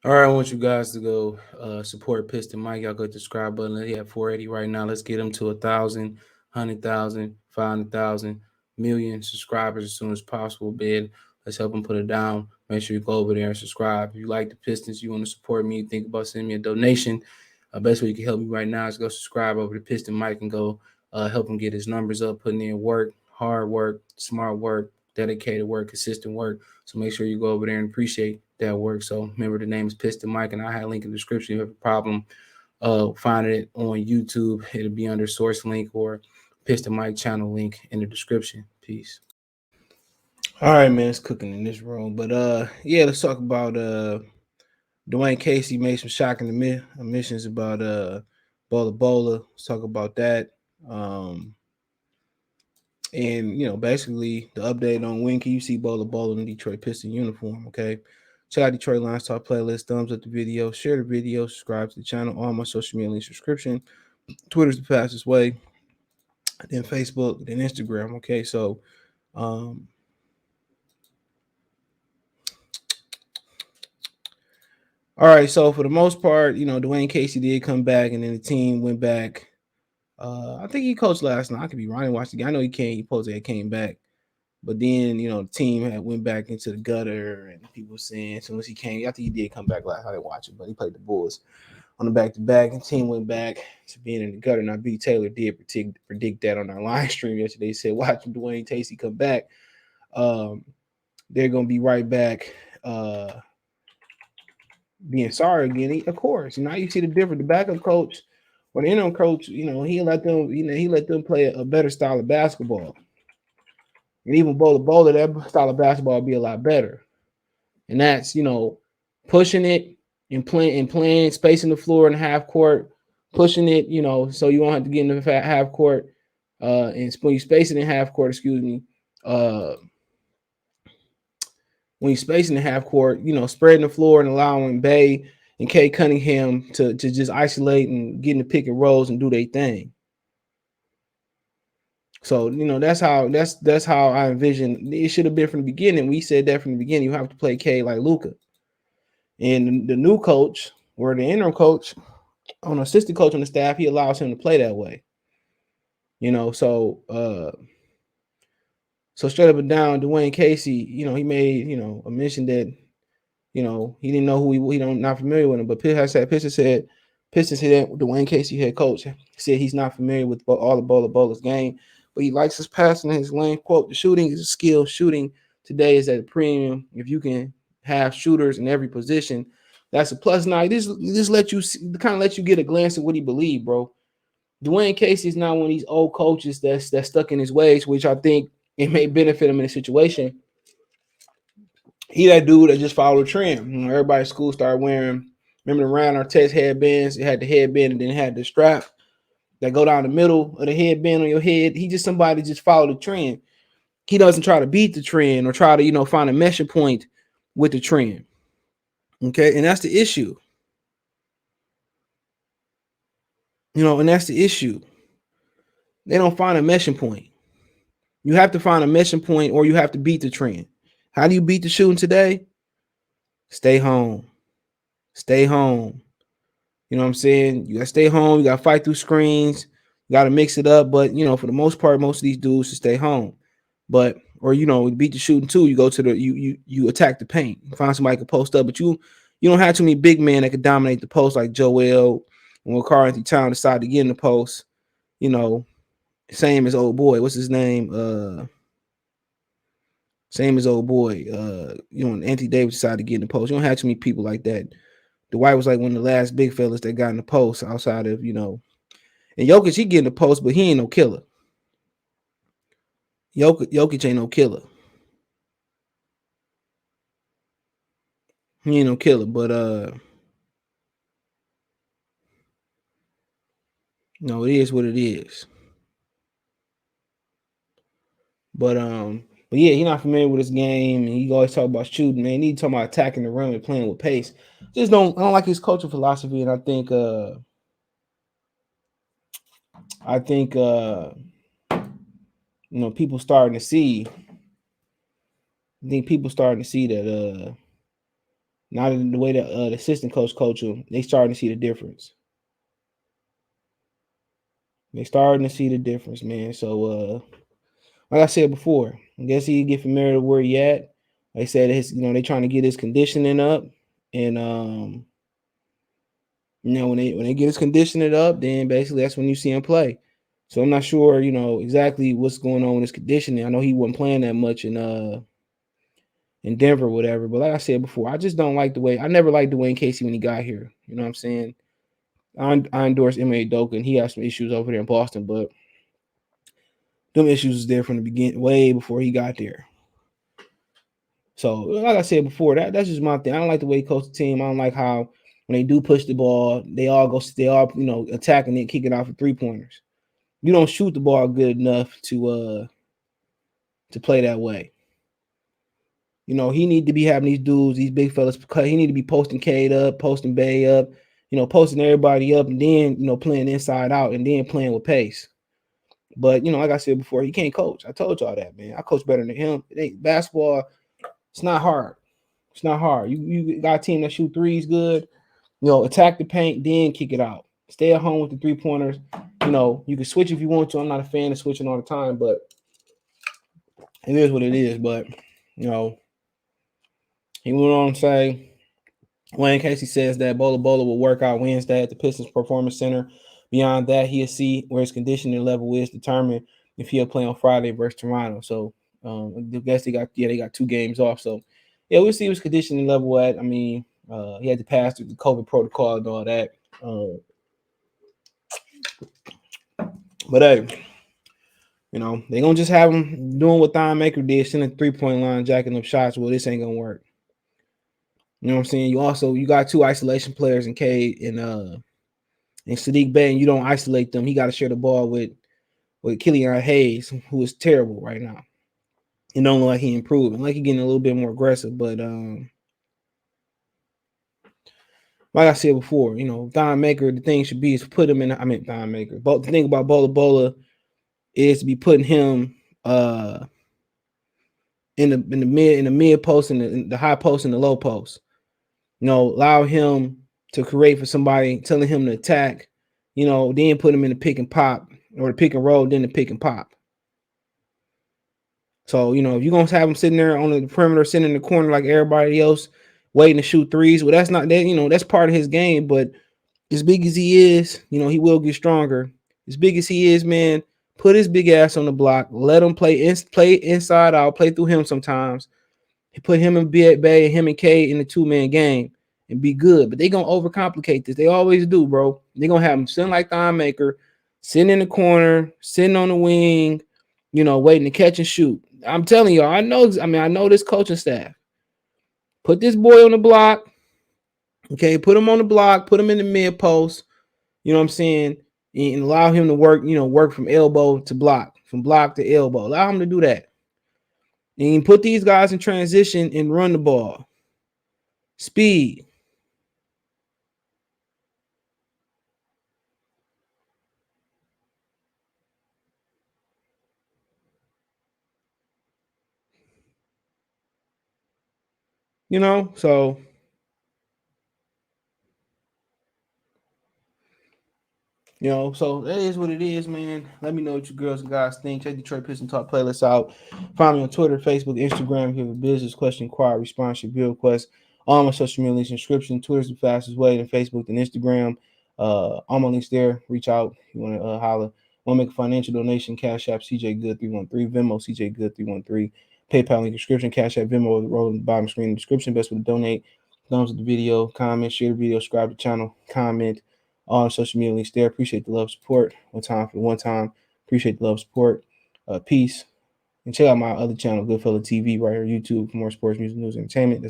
All right, I want you guys to go support Piston Mike. Y'all go to the subscribe button. He at 480 right now. Let's get him to 1,000, 100,000, 500,000, million subscribers as soon as possible, bid. Let's help him put it down. Make sure you go over there and subscribe. If you like the Pistons, you want to support me, think about sending me a donation. Best way you can help me right now is go subscribe over to Piston Mike and go help him get his numbers up, putting in work, hard work, smart work, dedicated work, consistent work. So make sure you go over there and appreciate that work. So remember, the name is Piston Mike, and I have a link in the description. If you have a problem finding it on YouTube, it'll be under source link or Piston Mike channel link in the description. Peace. All right, man, it's cooking in this room. But yeah, let's talk about Dwane Casey made some shocking omissions about Bola Bola. Let's talk about that. And basically the update on when can you see Bola Bola in the Detroit Piston uniform. Okay, check out Detroit Lions Talk playlist, thumbs up the video, share the video, subscribe to the channel, all my social media link subscription. Twitter's the fastest way, then Facebook, then Instagram. Okay, so um all right, so for the most part, Dwane Casey did come back, and then the team went back. I think he coached last night. I could be wrong. I watched the game. I know he came. He supposedly came back. But then, the team had went back into the gutter, and people saying as soon as he came, I think he did come back last. I didn't watch it, but he played the Bulls on the back to back, and the team went back to being in the gutter. Now, B. Taylor did predict that on our live stream yesterday. He said, "Watch Dwane Casey come back. Um, they're gonna be right back, being sorry again." Of course, now you see the difference. The backup coach or the interim coach, he let them play a better style of basketball. And even Bola Bola, that style of basketball would be a lot better. And that's, pushing it and playing, spacing the floor in the half court, pushing it, so you won't have to get in the half court. And when you space it in half court, uh, when you space in the half court, spreading the floor and allowing Bay and Kay Cunningham to just isolate and get in the pick and rolls and do their thing. So that's how I envision it should have been from the beginning. We said that from the beginning. You have to play K like Luka, and the new coach or the interim coach, on assistant coach on the staff, he allows him to play that way. So straight up and down, Dwane Casey, he made a mention that he didn't know who he don't not familiar with him, but Pistons said that Dwane Casey, head coach, said he's not familiar with all the Bola's game, but he likes his passing and his lane. Quote, "The shooting is a skill. Shooting today is at a premium. If you can have shooters in every position, that's a plus." Now, this let you kind of let you get a glance at what he believed, bro. Dwane Casey is not one of these old coaches that's stuck in his ways, which I think it may benefit him in a situation. He that dude that just followed a trend. Everybody at school started wearing, remember the Ryan Artest headbands? It had the headband and then it had the strap that go down the middle of the headband on your head. He just somebody just followed the trend. He doesn't try to beat the trend or try to, find a measure point with the trend. Okay, and that's the issue. And that's the issue. They don't find a meshing point. You have to find a meshing point or you have to beat the trend. How do you beat the shooting today? Stay home. Stay home. You know what I'm saying? You got to stay home. You got to fight through screens. You got to mix it up. But, for the most part, most of these dudes should stay home. But, or, beat the shooting too. You go to you attack the paint. You find somebody can post up. But you don't have too many big men that can dominate the post like Joel. And when Karl-Anthony Towns decided to get in the post, same as old boy. What's his name? Same as old boy. Anthony Davis decided to get in the post. You don't have too many people like that. Dwight was like one of the last big fellas that got in the post outside of, and Jokic, he get in the post, but he ain't no killer. Jokic ain't no killer. He ain't no killer, but no, it is what it is. But yeah, he's not familiar with his game, and he always talk about shooting. Man, he need to talk about attacking the rim and playing with pace. I don't like his coaching philosophy, and I think people starting to see. I think people starting to see that Now the way the assistant coach him, they starting to see the difference. They starting to see the difference, man. So like I said before, I guess he get familiar with where he at. They said they trying to get his conditioning up, and when they get his conditioning up, then basically that's when you see him play. So I'm not sure, exactly what's going on with his conditioning. I know he wasn't playing that much in Denver or whatever. But like I said before, I just don't like the way I never liked Dwane Casey when he got here. You know what I'm saying? I endorse M.A. Doka, and he has some issues over there in Boston, but them issues was there from the beginning, way before he got there. So, like I said before, that's just my thing. I don't like the way he coached the team. I don't like how when they do push the ball, they all attacking it, kicking out for 3-pointers. You don't shoot the ball good enough to play that way. He need to be having these dudes, these big fellas, because he need to be posting Cade up, posting Bay up, posting everybody up, and then playing inside out, and then playing with pace. But like I said before, he can't coach. I told y'all that, man. I coach better than him. Basketball, it's not hard. It's not hard. You got a team that shoot threes good. Attack the paint, then kick it out. Stay at home with the 3-pointers. You can switch if you want to. I'm not a fan of switching all the time, but it is what it is. But he went on to say, Dwane Casey says that Bola Bola will work out Wednesday at the Pistons Performance Center. Beyond that, he'll see where his conditioning level is, determine if he'll play on Friday versus Toronto. So I guess they got 2 games off. So yeah, we'll see his conditioning level at. I mean, he had to pass through the COVID protocol and all that. But hey, they're gonna just have him doing what Thon Maker did, sending the 3-point line, jacking up shots. Well, this ain't gonna work. You know what I'm saying? You got 2 isolation players in Cade and Sadiq Bey, and you don't isolate them. He got to share the ball with Killian Hayes, who is terrible right now. It don't look like he improving. Like he getting a little bit more aggressive, but like I said before, Thon Maker, the thing should be is put him in. Thon Maker. But the thing about Bola Bola is to be putting him in the mid post and the high post and the low post. Allow him to create for somebody, telling him to attack. Then put him in the pick and pop or the pick and roll, then the pick and pop. So if you're gonna have him sitting there on the perimeter, sitting in the corner like everybody else, waiting to shoot threes, well, that's not that. That's part of his game. But as big as he is, he will get stronger. As big as he is, man, put his big ass on the block. Let him play inside out. Play through him sometimes. Put him and Bay and him and K in the 2-man game and be good. But they gonna overcomplicate this. They always do, bro. They gonna have him sitting like Thon Maker, sitting in the corner, sitting on the wing, waiting to catch and shoot. I'm telling y'all, I know this coaching staff. Put this boy on the block. Okay, put him on the block, put him in the mid post. You know what I'm saying? And allow him to work from elbow to block, from block to elbow. Allow him to do that. And put these guys in transition and run the ball. Speed. So so that is what it is, man. Let me know what you girls and guys think. Check Detroit Pistons Talk playlist out. Find me on Twitter, Facebook, Instagram. If you have a business question, inquiry, response, your bill request. All my social media links, inscription. Twitter's the fastest way than Facebook and Instagram. All my links there. Reach out if you want to holler. Want to make a financial donation? Cash App CJ Good 313, Venmo CJ Good 313, PayPal link description, Cash App Venmo roll in the bottom screen description. Best way to donate. Thumbs up the video, comment, share the video, subscribe to the channel, comment. All social media links there. Appreciate the love, support. One time. Appreciate the love, support. Peace. And check out my other channel, Goodfella TV, right here, YouTube, for more sports, music, news, entertainment.